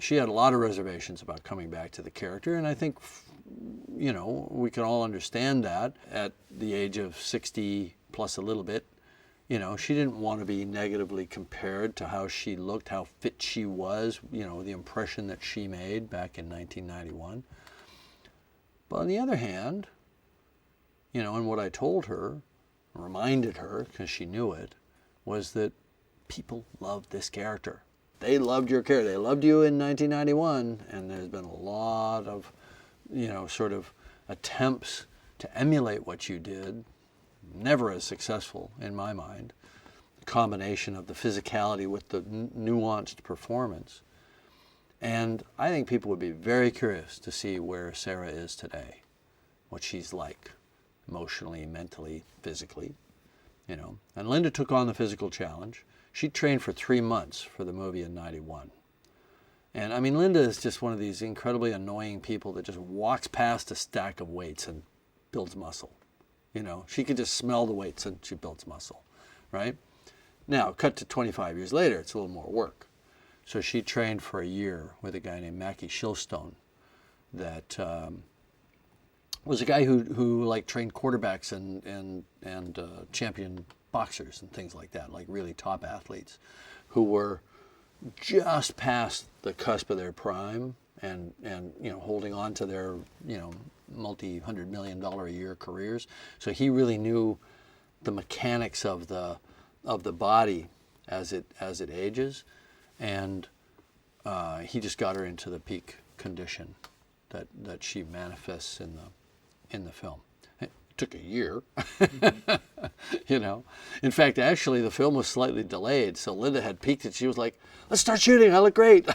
she had a lot of reservations about coming back to the character, and I think, we can all understand that at the age of 60 plus a little bit. She didn't want to be negatively compared to how she looked, how fit she was, the impression that she made back in 1991. But on the other hand, and what I told her, reminded her, because she knew it, was that people loved this character. They loved your character. They loved you in 1991, and there's been a lot of, sort of attempts to emulate what you did, never as successful in my mind. The combination of the physicality with the nuanced performance. And I think people would be very curious to see where Sarah is today, what she's like, emotionally, mentally, physically, And Linda took on the physical challenge. She trained for 3 months for the movie in 91. And I mean, Linda is just one of these incredibly annoying people that just walks past a stack of weights and builds muscle. She could just smell the weights and she builds muscle, right? Now, cut to 25 years later, it's a little more work. So she trained for a year with a guy named Mackie Shilstone that was a guy who like trained quarterbacks and champion boxers and things like that, like really top athletes who were just past the cusp of their prime and holding on to their multi-$100 million a year careers. So he really knew the mechanics of the body as it ages, and he just got her into the peak condition that she manifests in the film. It took a year, In fact, actually, the film was slightly delayed, so Linda had peaked and she was like, "Let's start shooting. I look great."